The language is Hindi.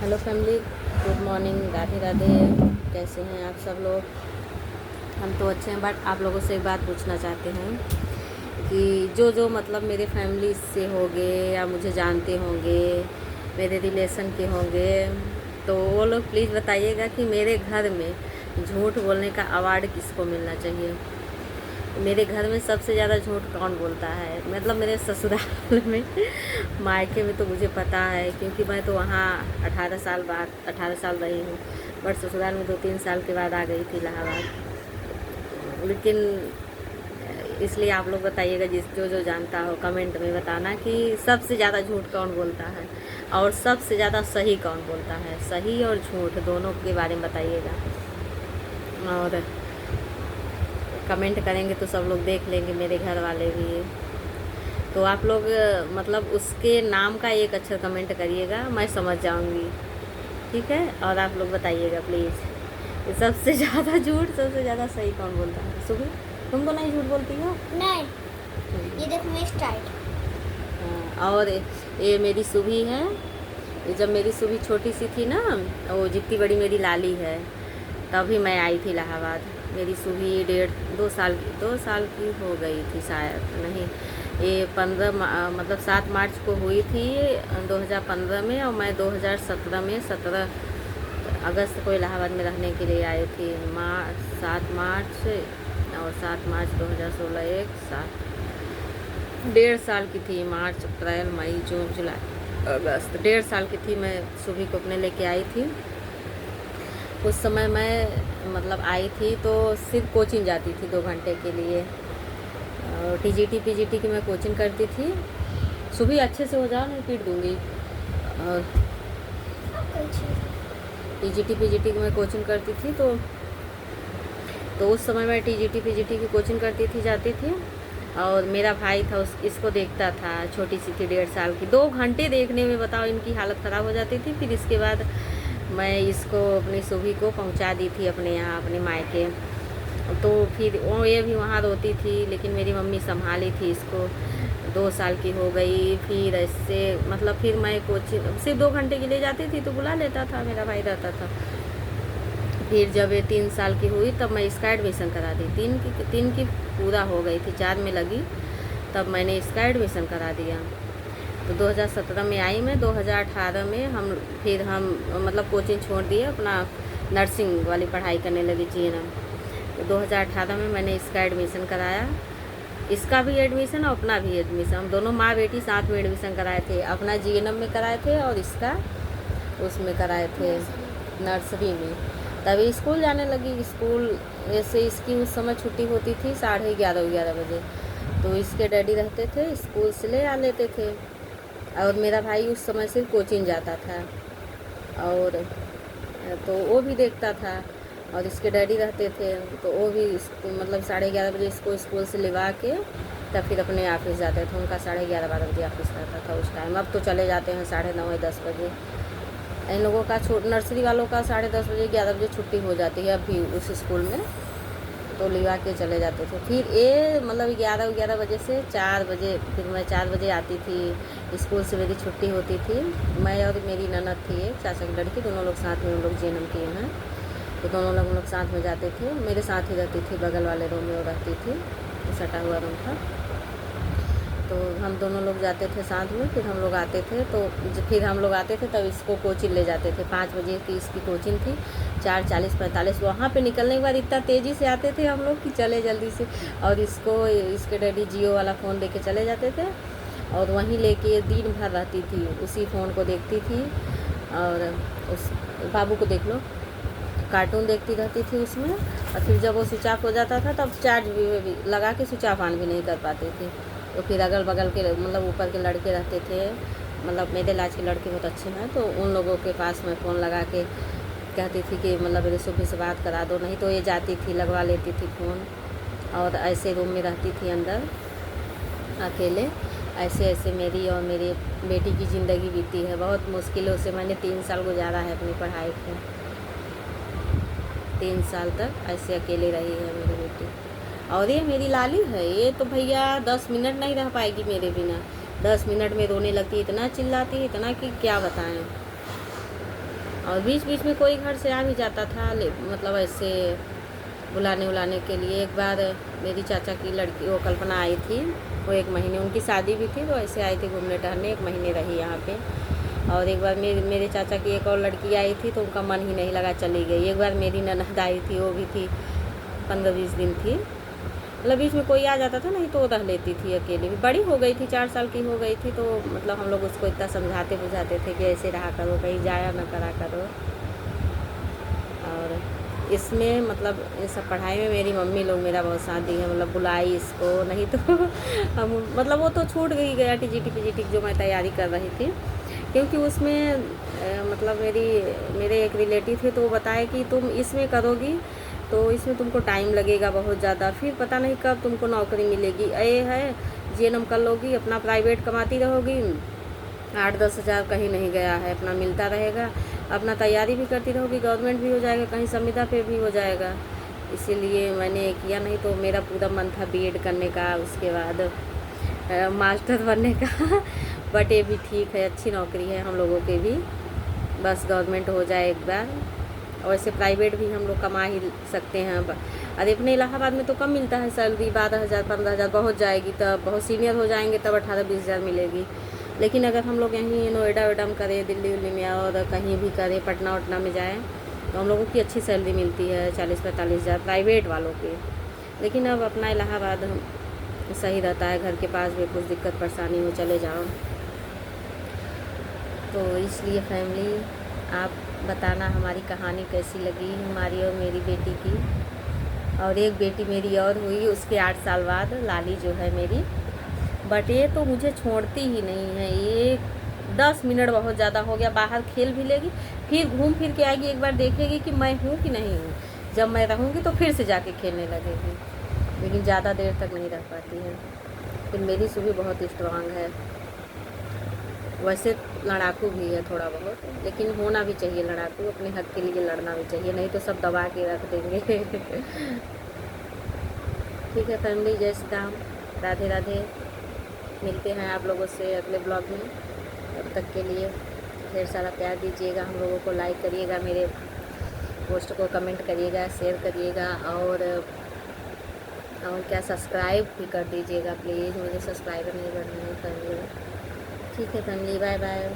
Hello family, good morning, Radhe Radhe. कैसे हैं आप सब लोग? हम तो अच्छे हैं, बट आप लोगों से एक बात पूछना चाहते हैं कि जो जो मतलब मेरे फैमिली से होंगे या मुझे जानते होंगे, मेरे रिलेशन के होंगे, तो वो लोग प्लीज़ बताइएगा कि मेरे घर में झूठ बोलने का अवार्ड किसको मिलना चाहिए। मेरे घर में सबसे ज़्यादा झूठ कौन बोलता है? मतलब मेरे ससुराल में, मायके में तो मुझे पता है, क्योंकि मैं तो वहाँ 18 साल रही हूँ, बट ससुराल में 2-3 साल के बाद आ गई थी इलाहाबाद। लेकिन इसलिए आप लोग बताइएगा, जिस जो जो जानता हो कमेंट में बताना कि सबसे ज़्यादा झूठ कौन बोलता है और सबसे ज़्यादा सही कौन बोलता है। सही और झूठ दोनों के बारे में बताइएगा, और कमेंट करेंगे तो सब लोग देख लेंगे, मेरे घर वाले भी। तो आप लोग मतलब उसके नाम का एक अक्षर कमेंट करिएगा, मैं समझ जाऊंगी, ठीक है? और आप लोग बताइएगा प्लीज़, सबसे ज़्यादा झूठ सबसे ज़्यादा सही कौन बोलता है? सुबह तुम तो नहीं झूठ बोलती हो? नहीं, ये देखो मेरी स्टाइल। हाँ, और ये मेरी सुभी है। ये जब मेरी सुभी छोटी सी थी ना, वो जितनी बड़ी मेरी लाली है, तभी मैं आई थी इलाहाबाद। मेरी सुभी 2 साल की हो गई थी शायद, नहीं, ये 15 मतलब 7 मार्च को हुई थी 2015 में, और मैं 2017 में 17 अगस्त को इलाहाबाद में रहने के लिए आई थी। 7 मार्च और 7 मार्च 2016, 1.5 साल की थी। मार्च, अप्रैल, मई, जून, जुलाई, अगस्त, 1.5 साल की थी। मैं सुबह को अपने लेके आई थी। उस समय मैं मतलब आई थी तो सिर्फ कोचिंग जाती थी 2 घंटे के लिए, और टीजीटी पीजीटी की मैं कोचिंग करती थी। सुबह अच्छे से हो जाओ, नहीं पीट दूँगी। और टीजीटी पीजीटी की मैं कोचिंग करती थी, तो उस समय मैं टीजीटी पीजीटी की कोचिंग करती थी, जाती थी। और मेरा भाई था, इसको देखता था, छोटी सी थी 1.5 साल की। 2 घंटे देखने में बताओ इनकी हालत ख़राब हो जाती थी। फिर इसके बाद मैं इसको, अपनी सुभी को पहुंचा दी थी अपने यहाँ, अपने मायके। तो फिर वो ये भी वहाँ रोती थी, लेकिन मेरी मम्मी संभाली थी इसको। 2 साल की हो गई, फिर ऐसे मतलब फिर मैं कोचिंग सिर्फ 2 घंटे के लिए जाती थी, तो बुला लेता था, मेरा भाई रहता था। फिर जब ये 3 साल की हुई तब मैं इसका एडमिशन करा दी। 3 की पूरा हो गई थी, 4 में लगी, तब मैंने इसका एडमिशन करा दिया। तो 2017 में आई मैं। 2018 में हम मतलब कोचिंग छोड़ दिए, अपना नर्सिंग वाली पढ़ाई करने लगी, जीएनएम। तो 2018 में मैंने इसका एडमिशन कराया। इसका भी एडमिशन और अपना भी एडमिशन, हम दोनों माँ बेटी साथ में एडमिशन कराए थे। अपना जीएनएम में कराए थे और इसका उसमें कराए थे, नर्सरी में। तभी स्कूल जाने लगी। स्कूल ऐसे इसकी उस समय छुट्टी होती थी 11:30 बजे, तो इसके डैडी रहते थे, स्कूल से ले आ लेते थे। और मेरा भाई उस समय सिर्फ कोचिंग जाता था, और तो वो भी देखता था। और इसके डैडी रहते थे, तो वो भी मतलब 11:30 बजे इसको स्कूल से लिवा के तब फिर अपने ऑफिस जाते थे। उनका 11:30-12 बजे ऑफिस रहता था उस टाइम। अब तो चले जाते हैं 9:30-10 बजे। इन लोगों का नर्सरी वालों का 10:30 बजे 11 बजे छुट्टी हो जाती है अभी उस स्कूल में, तो लिवा के चले जाते थे। फिर ये मतलब 11 बजे से 4 बजे, फिर मैं 4 बजे आती थी, स्कूल से मेरी छुट्टी होती थी। मैं और मेरी ननद थी एक, चाचा की लड़की, दोनों लोग साथ में, हम लोग जीएनएम किए हैं, तो दोनों लोग हम लोग साथ में जाते थे। मेरे साथ ही रहती थी, बगल वाले रूम में वो रहती थी, सटा हुआ रूम था। तो हम दोनों लोग जाते थे साथ में। फिर हम लोग आते थे, तो फिर हम लोग आते थे तब इसको कोचिंग ले जाते थे। 5 बजे की इसकी कोचिंग थी, 4:40-45 वहाँ पे निकलने के बाद इतना तेज़ी से आते थे हम लोग कि चले जल्दी से। और इसके डैडी जियो वाला फ़ोन लेके चले जाते थे, और वहीं लेके दिन भर रहती थी, उसी फ़ोन को देखती थी। और उस बाबू को देख लो, कार्टून देखती रहती थी उसमें। और फिर जब वो स्विच ऑफ हो जाता था तब चार्ज भी लगा के स्विच ऑफ ऑन भी नहीं कर पाती थी। तो फिर अगल बगल के मतलब ऊपर के लड़के रहते थे, मतलब मेरे इलाज के लड़के बहुत अच्छे हैं, तो उन लोगों के पास मैं फ़ोन लगा के कहती थी कि मतलब मेरे सुबह से बात करा दो, नहीं तो ये जाती थी लगवा लेती थी फ़ोन। और ऐसे रूम में रहती थी अंदर अकेले। ऐसे ऐसे मेरी और मेरी बेटी की ज़िंदगी बीती है। बहुत मुश्किलों से मैंने 3 साल गुजारा है अपनी पढ़ाई को। 3 साल तक ऐसे अकेले रही है मेरी बेटी। और ये मेरी लाली है, ये तो भैया 10 मिनट नहीं रह पाएगी मेरे बिना। 10 मिनट में रोने लगती, इतना चिल्लाती, इतना कि क्या बताएं। और बीच बीच में कोई घर से आ भी जाता था, मतलब ऐसे बुलाने उलाने के लिए। एक बार मेरी चाचा की लड़की वो कल्पना आई थी, वो 1 महीने, उनकी शादी भी थी, तो ऐसे आई थी घूमने टहलने, 1 महीने रही यहाँ पे। और एक बार मेरे चाचा की एक और लड़की आई थी, तो उनका मन ही नहीं लगा, चली गई। एक बार मेरी ननद आई थी, वो भी थी 15-20 दिन थी। मतलब बीच में कोई आ जाता था, नहीं तो रह लेती थी अकेली भी। बड़ी हो गई थी, 4 साल की हो गई थी, तो मतलब हम लोग उसको इतना समझाते बुझाते थे कि ऐसे रहा करो, कहीं जाया ना करा करो। और इसमें मतलब इस सब पढ़ाई में मेरी मम्मी लोग मेरा बहुत साथ दी है, मतलब बुलाई इसको, नहीं तो हम मतलब वो तो छूट गया टीजीटी पीजीटी जो मैं तैयारी कर रही थी, क्योंकि उसमें मतलब मेरे एक रिलेटिव थे, तो वो बताए कि तुम इसमें करोगी तो इसमें तुमको टाइम लगेगा बहुत ज़्यादा, फिर पता नहीं कब तुमको नौकरी मिलेगी। ये है जीएनएम कर लोगी, अपना प्राइवेट कमाती रहोगी, 8-10 हज़ार कहीं नहीं गया है, अपना मिलता रहेगा, अपना तैयारी भी करती रहोगी, गवर्नमेंट भी हो जाएगा, कहीं संविदा पे भी हो जाएगा। इसीलिए मैंने किया, नहीं तो मेरा पूरा मन था बीएड करने का, उसके बाद मास्टर बनने का बट ये भी ठीक है, अच्छी नौकरी है हम लोगों के भी, बस गवर्नमेंट हो जाए एक बार। और ऐसे प्राइवेट भी हम लोग कमा ही सकते हैं। अरे अपने इलाहाबाद में तो कम मिलता है सैलरी, 12,000 15,000 बहुत जाएगी, तब बहुत सीनियर हो जाएंगे तब 18-20 हज़ार मिलेगी। लेकिन अगर हम लोग यहीं नोएडा वेडा में करें, दिल्ली उल्ली में, और कहीं भी करें, पटना वटना में जाएँ, तो हम लोगों की अच्छी सैलरी मिलती है, 40-45 हज़ार प्राइवेट वालों की। लेकिन अब अपना इलाहाबाद सही रहता है, घर के पास भी कुछ दिक्कत परेशानी हो चले जाओ। तो इसलिए फैमिली, आप बताना हमारी कहानी कैसी लगी, हमारी और मेरी बेटी की। और एक बेटी मेरी और हुई उसके 8 साल बाद, लाली जो है मेरी, बट ये तो मुझे छोड़ती ही नहीं है। ये 10 मिनट बहुत ज़्यादा हो गया, बाहर खेल भी लेगी, फिर घूम फिर के आएगी, एक बार देखेगी कि मैं हूँ कि नहीं हूँ, जब मैं रहूँगी तो फिर से जाके खेलने लगेगी, लेकिन ज़्यादा देर तक नहीं रह पाती है। फिर मेरी सुबह बहुत स्ट्रांग है, वैसे लड़ाकू भी है थोड़ा बहुत, लेकिन होना भी चाहिए लड़ाकू, अपने हक के लिए लड़ना भी चाहिए, नहीं तो सब दबा के रख देंगे। ठीक है फैमिली, जय श्री राम, राधे राधे। मिलते हैं आप लोगों से अगले ब्लॉग में, तब तक के लिए ढेर सारा प्यार दीजिएगा हम लोगों को, लाइक करिएगा, मेरे पोस्ट को कमेंट करिएगा, शेयर करिएगा, और क्या सब्सक्राइब भी कर दीजिएगा प्लीज़, मुझे सब्सक्राइबर नहीं करना है फैमिली। ठीक है फैमिली, बाय बाय।